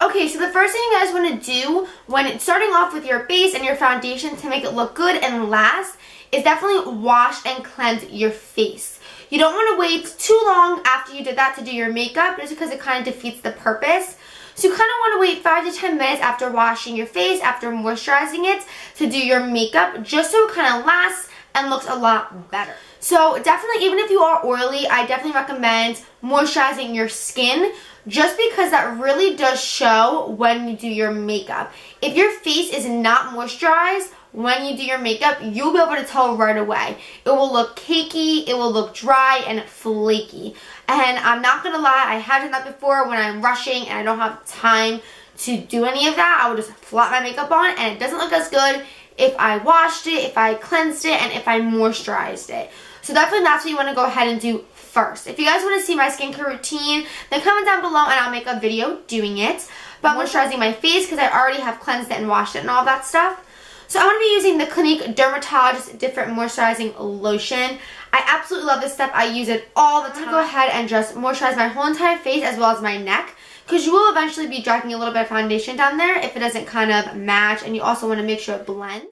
Okay, so the first thing you guys want to do when starting off with your base and your foundation to make it look good and last is definitely wash and cleanse your face. You don't want to wait too long after you did that to do your makeup just because it kind of defeats the purpose. So you kind of want to wait 5 to 10 minutes after washing your face, after moisturizing it, to do your makeup just so it kind of lasts and looks a lot better. So definitely, even if you are oily, I definitely recommend moisturizing your skin just because that really does show when you do your makeup. If your face is not moisturized when you do your makeup, you'll be able to tell right away. It will look cakey, it will look dry and flaky. And I'm not gonna lie, I have done that before when I'm rushing and I don't have time to do any of that. I will just flop my makeup on and it doesn't look as good if I washed it, if I cleansed it, and if I moisturized it. So definitely that's what you want to go ahead and do first. If you guys want to see my skincare routine, then comment down below and I'll make a video doing it. But moisturizing my face because I already have cleansed it and washed it and all that stuff. So I'm going to be using the Clinique Dermatologist Different Moisturizing Lotion. I absolutely love this stuff. I use it all the time. I'm going to go ahead and just moisturize my whole entire face as well as my neck, because you will eventually be dragging a little bit of foundation down there if it doesn't kind of match, and you also want to make sure it blends.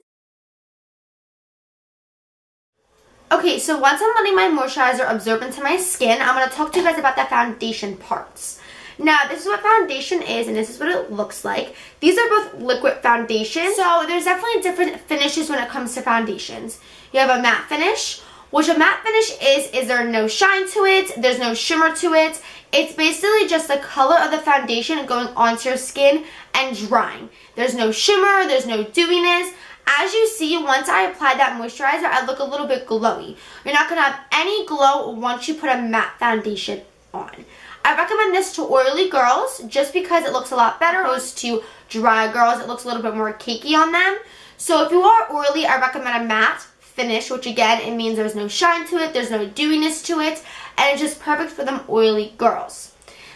Okay, so once I'm letting my moisturizer absorb into my skin, I'm going to talk to you guys about the foundation parts. Now, this is what foundation is, and this is what it looks like. These are both liquid foundations, so there's definitely different finishes when it comes to foundations. You have a matte finish, which a matte finish is there no shine to it, there's no shimmer to it. It's basically just the color of the foundation going onto your skin and drying. There's no shimmer, there's no dewiness. As you see, once I apply that moisturizer, I look a little bit glowy. You're not going to have any glow once you put a matte foundation on. I recommend this to oily girls just because it looks a lot better opposed to dry girls. It looks a little bit more cakey on them. So if you are oily, I recommend a matte finish, which again, it means there's no shine to it, there's no dewiness to it, and it's just perfect for them oily girls.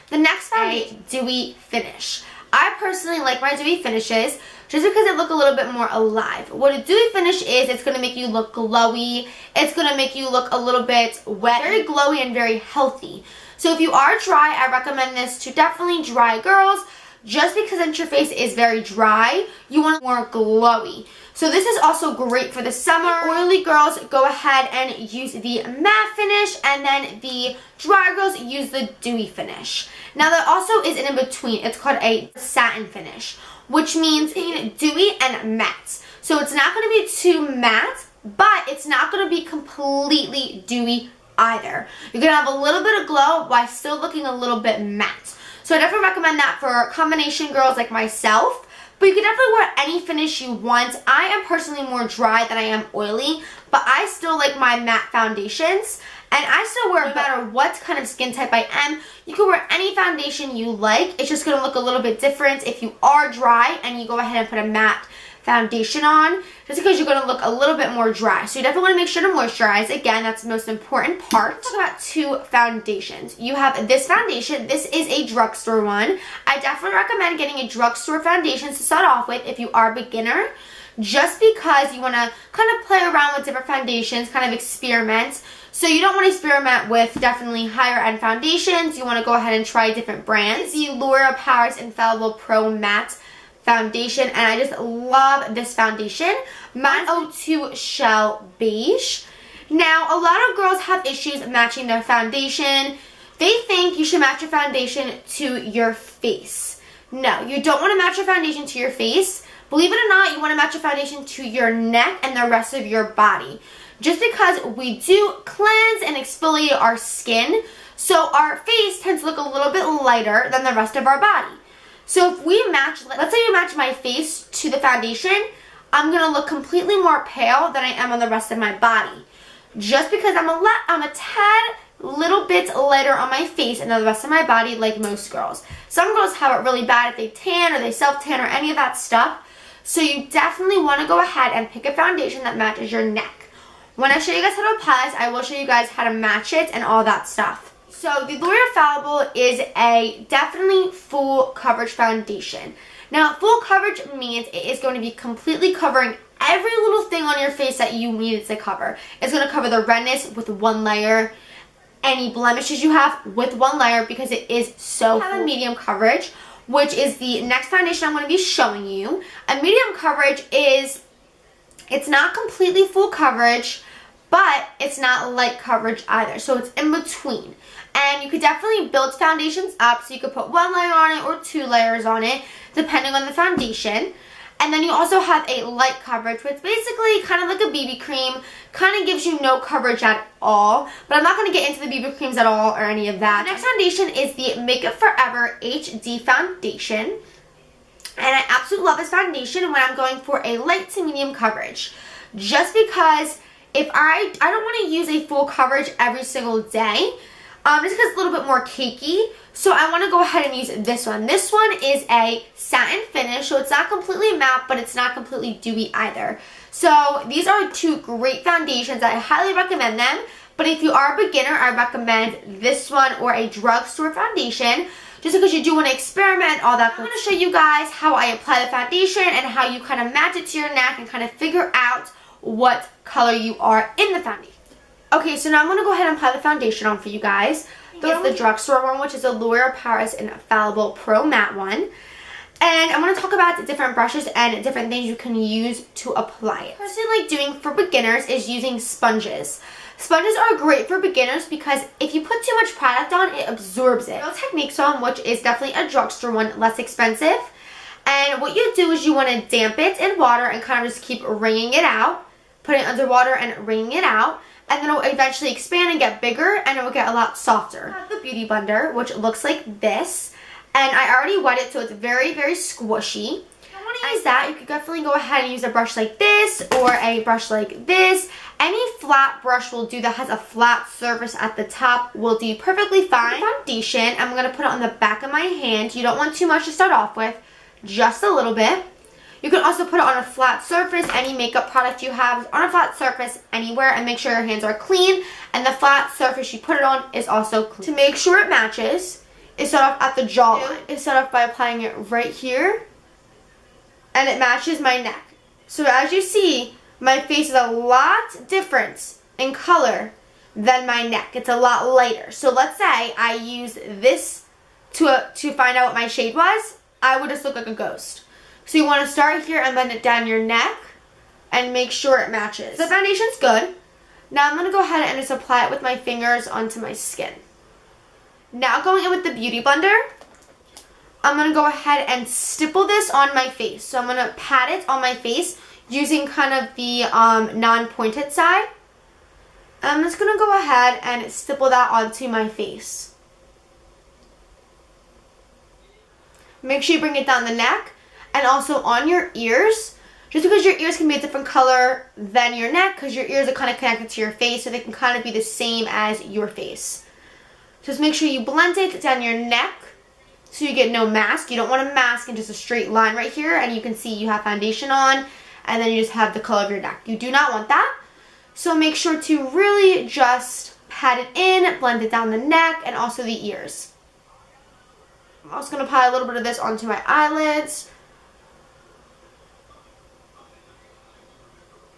The next foundation, dewy finish. I personally like my dewy finishes just because they look a little bit more alive. What a dewy finish is, it's going to make you look glowy. It's going to make you look a little bit wet, very glowy and very healthy. So if you are dry, I recommend this to definitely dry girls. Just because since your face is very dry, you want more glowy. So this is also great for the summer. Oily girls, go ahead and use the matte finish, and then the dry girls use the dewy finish. Now there also is an in-between. It's called a satin finish, which means dewy and matte. So it's not going to be too matte, but it's not going to be completely dewy either. You're going to have a little bit of glow while still looking a little bit matte. So I definitely recommend that for combination girls like myself. But you can definitely wear any finish you want. I am personally more dry than I am oily, but I still like my matte foundations. And I still wear, no matter what kind of skin type I am, you can wear any foundation you like. It's just going to look a little bit different if you are dry and you go ahead and put a matte foundation on, just because you're going to look a little bit more dry. So you definitely want to make sure to moisturize. Again, that's the most important part. Let's talk about two foundations. You have this foundation. This is a drugstore one. I definitely recommend getting a drugstore foundation to start off with if you are a beginner, just because you want to kind of play around with different foundations, kind of experiment. So you don't want to experiment with definitely higher end foundations. You want to go ahead and try different brands. The L'Oreal Paris Infallible Pro Matte Foundation, and I just love this foundation. Mine 02 Shell Beige. Now, a lot of girls have issues matching their foundation. They think you should match your foundation to your face. No, you don't want to match your foundation to your face. Believe it or not, you want to match your foundation to your neck and the rest of your body. Just because we do cleanse and exfoliate our skin, so our face tends to look a little bit lighter than the rest of our body. So if we match, let's say you match my face to the foundation, I'm going to look completely more pale than I am on the rest of my body. Just because I'm a tad little bit lighter on my face and the rest of my body like most girls. Some girls have it really bad if they tan or they self-tan or any of that stuff. So you definitely want to go ahead and pick a foundation that matches your neck. When I show you guys how to apply this, I will show you guys how to match it and all that stuff. So the L'Oreal Infallible is a definitely full coverage foundation. Now full coverage means it is going to be completely covering every little thing on your face that you need it to cover. It's going to cover the redness with one layer, any blemishes you have with one layer, because it is so full. Have a medium coverage, which is the next foundation I'm going to be showing you. A medium coverage is, it's not completely full coverage, but it's not light coverage either. So it's in between. And you could definitely build foundations up, so you could put 1 layer on it or 2 layers on it, depending on the foundation. And then you also have a light coverage, which is basically kind of like a BB cream, kind of gives you no coverage at all. But I'm not going to get into the BB creams at all or any of that. The next foundation is the Makeup Forever HD Foundation. And I absolutely love this foundation when I'm going for a light to medium coverage. Just because if I don't want to use a full coverage every single day, just because it's a little bit more cakey. So I want to go ahead and use this one. This one is a satin finish, so it's not completely matte, but it's not completely dewy either. So these are 2 great foundations. I highly recommend them. But if you are a beginner, I recommend this one or a drugstore foundation, just because you do want to experiment, all that. I'm going to show you guys how I apply the foundation and how you kind of match it to your neck and kind of figure out what color you are in the foundation. Okay, so now I'm going to go ahead and apply the foundation on for you guys. This is the drugstore one, which is a L'Oreal Paris Infallible Pro Matte one. And I'm going to talk about the different brushes and different things you can use to apply it. What I like doing for beginners is using sponges. Sponges are great for beginners because if you put too much product on, it absorbs it. Real Techniques one, which is definitely a drugstore one, less expensive. And what you do is you want to damp it in water and kind of just keep wringing it out. Put it underwater and wringing it out. And then it will eventually expand and get bigger, and it will get a lot softer. I have the Beauty Blender, which looks like this. And I already wet it, so it's very, very squishy. If you want to use that, you could definitely go ahead and use a brush like this or a brush like this. Any flat brush will do that has a flat surface at the top will do perfectly fine. The foundation, I'm going to put it on the back of my hand. You don't want too much to start off with, just a little bit. You can also put it on a flat surface. Any makeup product you have is on a flat surface anywhere, and make sure your hands are clean and the flat surface you put it on is also clean. To make sure it matches, is start off at the jawline. Is start off by applying it right here, and it matches my neck. So as you see, my face is a lot different in color than my neck. It's a lot lighter. So let's say I use this to find out what my shade was, I would just look like a ghost. So you want to start here and blend it down your neck and make sure it matches. The foundation's good. Now I'm going to go ahead and just apply it with my fingers onto my skin. Now going in with the Beauty Blender, I'm going to go ahead and stipple this on my face. So I'm going to pat it on my face using kind of the non-pointed side. I'm just going to go ahead and stipple that onto my face. Make sure you bring it down the neck. And also on your ears, just because your ears can be a different color than your neck, because your ears are kind of connected to your face, so they can kind of be the same as your face. Just make sure you blend it down your neck so you get no mask. You don't want a mask in just a straight line right here, and you can see you have foundation on, and then you just have the color of your neck. You do not want that. So make sure to really just pat it in, blend it down the neck, and also the ears. I'm also going to apply a little bit of this onto my eyelids.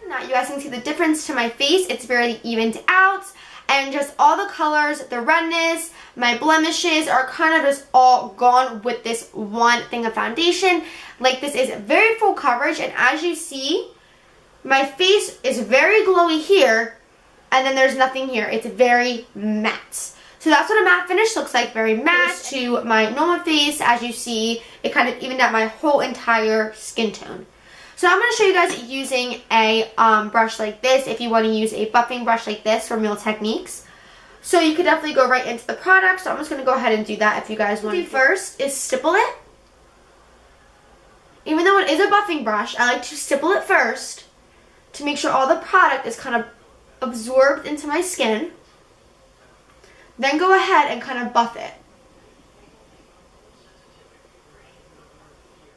Now you guys can see the difference to my face. It's very evened out, and just all the colors, the redness, my blemishes are kind of just all gone with this one thing of foundation. Like, this is very full coverage, and as you see, my face is very glowy here, and then there's nothing here. It's very matte. So that's what a matte finish looks like, very matte to my normal face. As you see, it kind of evened out my whole entire skin tone. So I'm going to show you guys using a brush like this if you want to use a buffing brush like this from Real Techniques. So you could definitely go right into the product. So I'm just going to go ahead and do that if you guys want to. First is stipple it. Even though it is a buffing brush, I like to stipple it first to make sure all the product is kind of absorbed into my skin. Then go ahead and kind of buff it.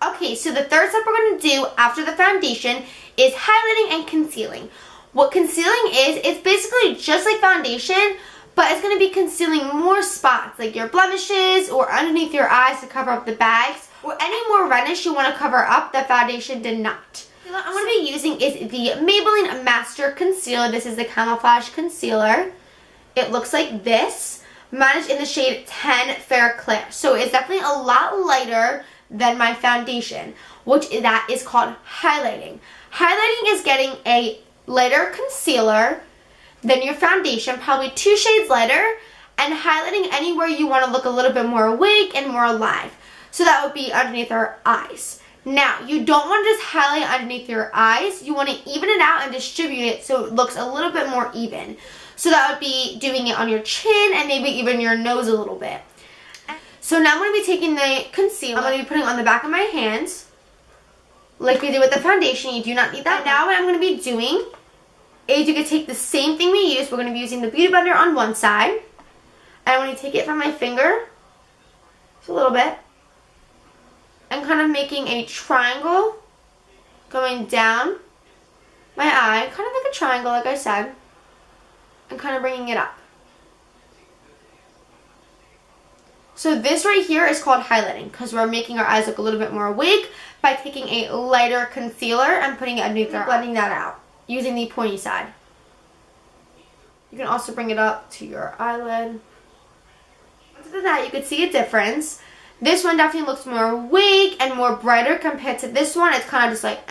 Okay, so the third step we're going to do after the foundation is highlighting and concealing. What concealing is, it's basically just like foundation, but it's going to be concealing more spots, like your blemishes or underneath your eyes to cover up the bags, or any more redness you want to cover up that foundation did not. What I'm going to be using is the Maybelline Master Concealer. This is the Camouflage Concealer. It looks like this. Mine is in the shade 10 Fair Clear. So it's definitely a lot lighter than my foundation, which that is called highlighting. Highlighting is getting a lighter concealer than your foundation, probably 2 shades lighter, and highlighting anywhere you want to look a little bit more awake and more alive. So that would be underneath our eyes. Now, you don't want to just highlight underneath your eyes. You want to even it out and distribute it so it looks a little bit more even. So that would be doing it on your chin and maybe even your nose a little bit. So now I'm going to be taking the concealer. I'm going to be putting it on the back of my hands, like we did with the foundation. You do not need that. And now what I'm going to be doing is you can take the same thing we used. We're going to be using the Beauty Blender on one side. And I'm going to take it from my finger, just a little bit, and kind of making a triangle going down my eye, kind of like a triangle like I said, and kind of bringing it up. So this right here is called highlighting because we're making our eyes look a little bit more awake by taking a lighter concealer and putting it underneath our eye, blending that out using the pointy side. You can also bring it up to your eyelid. After that, you can see a difference. This one definitely looks more awake and more brighter compared to this one. It's kind of just like,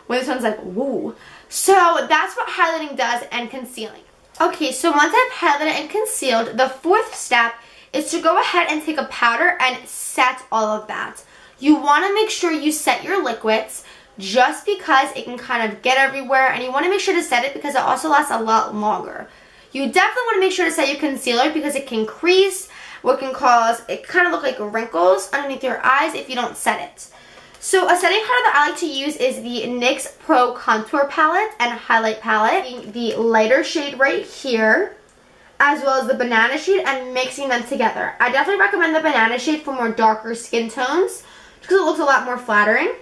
when this one's like, woo. So that's what highlighting does and concealing. Okay, so once I've highlighted and concealed, the fourth step is to go ahead and take a powder and set all of that. You want to make sure you set your liquids just because it can kind of get everywhere, and you want to make sure to set it because it also lasts a lot longer. You definitely want to make sure to set your concealer because it can crease, what can cause it kind of look like wrinkles underneath your eyes if you don't set it. So a setting powder that I like to use is the NYX Pro Contour Palette and Highlight Palette. The lighter shade right here, as well as the banana shade, and mixing them together. I definitely recommend the banana shade for more darker skin tones because it looks a lot more flattering.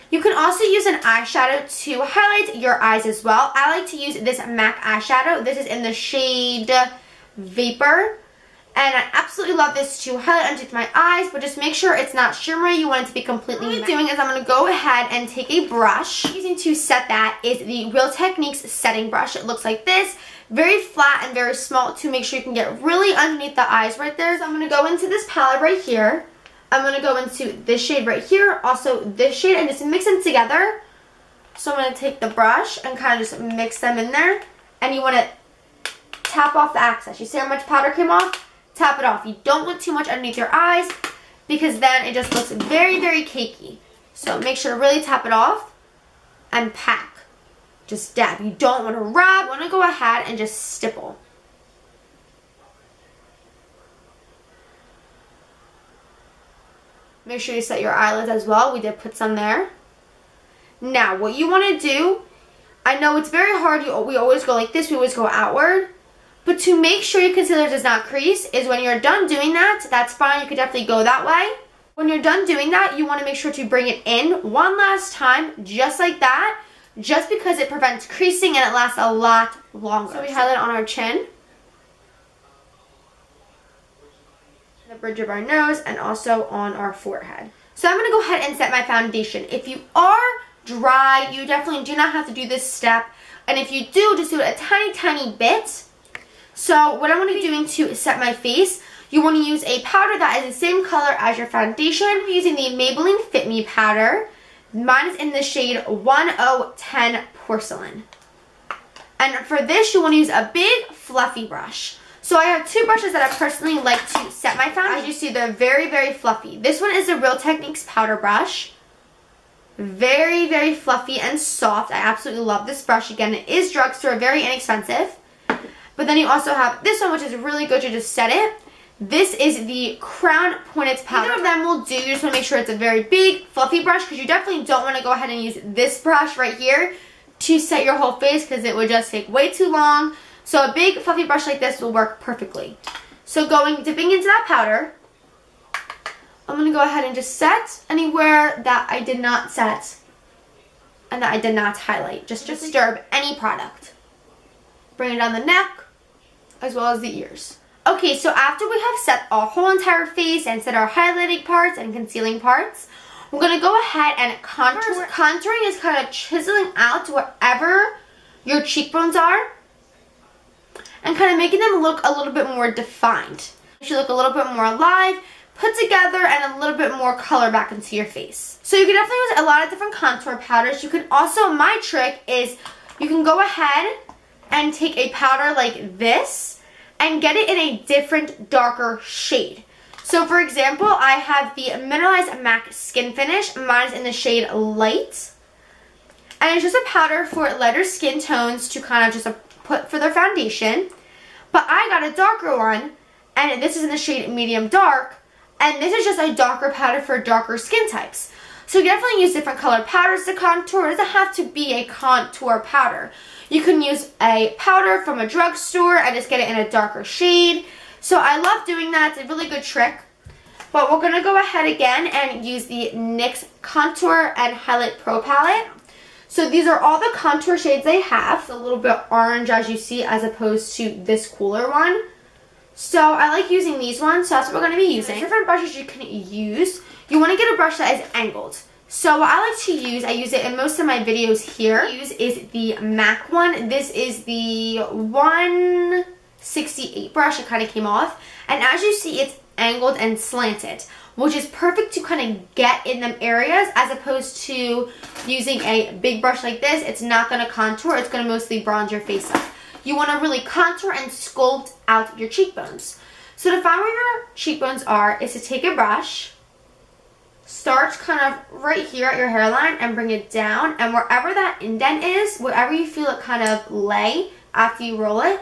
You can also use an eyeshadow to highlight your eyes as well. I like to use this M.A.C eyeshadow. This is in the shade Vapor. And I absolutely love this to highlight underneath my eyes, but just make sure it's not shimmery. You want it to be completely matte. What I'm doing is I'm going to go ahead and take a brush. What I'm using to set that is the Real Techniques setting brush. It looks like this. Very flat and very small to make sure you can get really underneath the eyes right there. So I'm going to go into this palette right here. I'm going to go into this shade right here, also this shade, and just mix them together. So I'm going to take the brush and kind of just mix them in there. And you want to tap off the excess. You see how much powder came off? Tap it off. You don't want too much underneath your eyes because then it just looks very, very cakey. So make sure to really tap it off and pack. Just dab. You don't want to rub. You want to go ahead and just stipple. Make sure you set your eyelids as well. We did put some there. Now, what you want to do, I know it's very hard. We always go like this. We always go outward. But to make sure your concealer does not crease is when you're done doing that, that's fine. You could definitely go that way. When you're done doing that, you want to make sure to bring it in one last time, just like that, just because it prevents creasing and it lasts a lot longer. So we highlight on our chin, the bridge of our nose, and also on our forehead. So I'm going to go ahead and set my foundation. If you are dry, you definitely do not have to do this step. And if you do, just do it a tiny, tiny bit. So what I'm going to be doing to set my face, you want to use a powder that is the same color as your foundation. I'm using the Maybelline Fit Me powder. Mine is in the shade 1010 Porcelain. And for this, you want to use a big fluffy brush. So I have two brushes that I personally like to set my foundation. As you see, they're very, very fluffy. This one is the Real Techniques powder brush. Very, very fluffy and soft. I absolutely love this brush. Again, it is drugstore, very inexpensive. But then you also have this one, which is really good to just set it. This is the Crown Pointed powder. Either of them will do. You just want to make sure it's a very big, fluffy brush because you definitely don't want to go ahead and use this brush right here to set your whole face because it would just take way too long. So a big, fluffy brush like this will work perfectly. So dipping into that powder, I'm going to go ahead and just set anywhere that I did not set and that I did not highlight. Just disturb any product. Bring it down the neck as well as the ears. Okay, so after we have set our whole entire face and set our highlighting parts and concealing parts, we're going to go ahead and contour. Contouring is kind of chiseling out wherever your cheekbones are. and kind of making them look a little bit more defined. They should look a little bit more alive, put together, and a little bit more color back into your face. So you can definitely use a lot of different contour powders. You can also, my trick is you can go ahead and take a powder like this and get it in a different, darker shade. So for example, I have the Mineralized M.A.C Skin Finish. Mine is in the shade Light. And it's just a powder for lighter skin tones to kind of just put for their foundation. But I got a darker one, and this is in the shade Medium Dark. And this is just a darker powder for darker skin types. So you can definitely use different colored powders to contour. It doesn't have to be a contour powder. You can use a powder from a drugstore and just get it in a darker shade. So I love doing that. It's a really good trick. But we're going to go ahead again and use the NYX Contour and Highlight Pro Palette. So these are all the contour shades they have. It's a little bit orange as you see as opposed to this cooler one. So I like using these ones, so that's what we're going to be using. There's different brushes you can use. You want to get a brush that is angled. So what I like to use, I use it in most of my videos here, is the MAC one. This is the 168 brush. It kind of came off. And as you see, it's angled and slanted, which is perfect to kind of get in them areas as opposed to using a big brush like this. It's not going to contour. It's going to mostly bronze your face up. You want to really contour and sculpt out your cheekbones. So to find where your cheekbones are is to take a brush, start kind of right here at your hairline and bring it down. And wherever that indent is, wherever you feel it kind of lay after you roll it,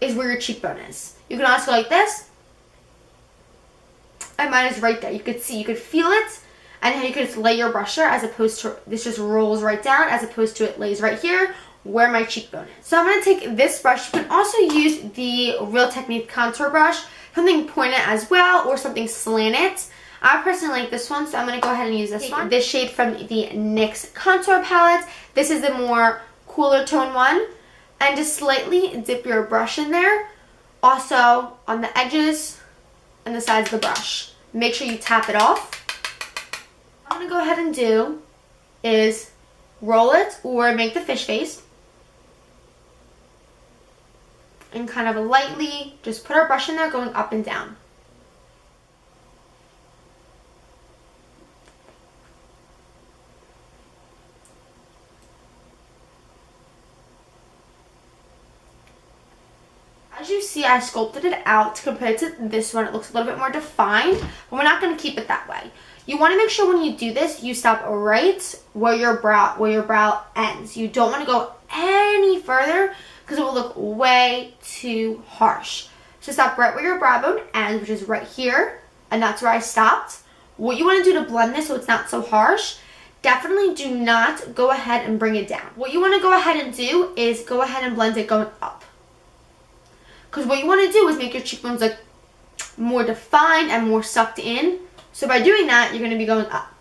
is where your cheekbone is. You can also go like this. And mine is right there. You could see, you could feel it. And then you could just lay your brush there as opposed to, this just rolls right down as opposed to it lays right here where my cheekbone is. So I'm going to take this brush. You can also use the Real Technique contour brush, something pointed as well or something slanted. I personally like this one, so I'm going to go ahead and use this one. This shade from the NYX contour palette. This is the more cooler tone one. And just slightly dip your brush in there. Also on the edges and the sides of the brush. Make sure you tap it off. What I'm going to go ahead and do is roll it or make the fish face. And kind of lightly just put our brush in there going up and down. As you see, I sculpted it out compared to this one. It looks a little bit more defined, but we're not going to keep it that way. You want to make sure when you do this, you stop right where your brow ends. You don't want to go any further because it will look way too harsh. So stop right where your brow bone ends, which is right here, and that's where I stopped. What you want to do to blend this so it's not so harsh, definitely do not go ahead and bring it down. What you want to go ahead and do is go ahead and blend it going up. Because what you want to do is make your cheekbones look more defined and more sucked in. So by doing that, you're going to be going up.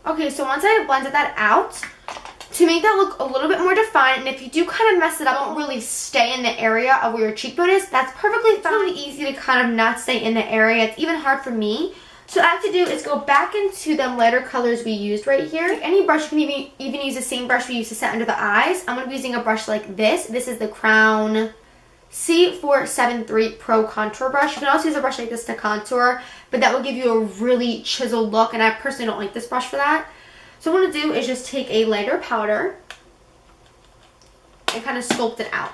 Okay, so once I blended that out, to make that look a little bit more defined, and if you do kind of mess it up, don't really stay in the area of where your cheekbone is, that's perfectly fine. It's really easy to kind of not stay in the area. It's even hard for me. So what I have to do is go back into the lighter colors we used right here. Any brush, you can even use the same brush we used to set under the eyes. I'm going to be using a brush like this. This is the Crown C473 Pro Contour Brush. You can also use a brush like this to contour, but that will give you a really chiseled look, and I personally don't like this brush for that. So what I'm going to do is just take a lighter powder and kind of sculpt it out.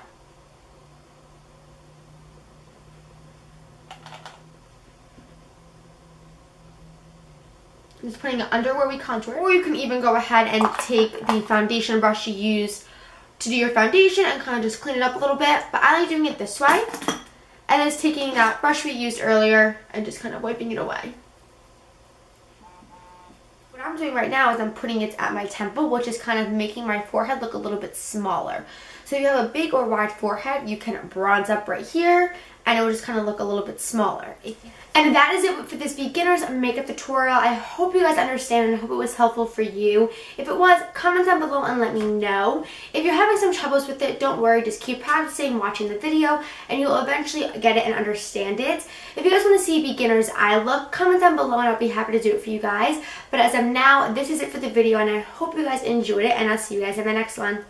Just putting it under where we contour. Or you can even go ahead and take the foundation brush you use to do your foundation and kind of just clean it up a little bit. But I like doing it this way. And it's taking that brush we used earlier and just kind of wiping it away. What I'm doing right now is I'm putting it at my temple, which is kind of making my forehead look a little bit smaller. So So if you have a big or wide forehead, you can bronze up right here, and it will just kind of look a little bit smaller. And that is it for this beginner's makeup tutorial. I hope you guys understand and I hope it was helpful for you. If it was, comment down below and let me know. If you're having some troubles with it, don't worry. Just keep practicing, watching the video, and you'll eventually get it and understand it. If you guys want to see beginner's eye look, comment down below and I'll be happy to do it for you guys. But as of now, this is it for the video, and I hope you guys enjoyed it, and I'll see you guys in the next one.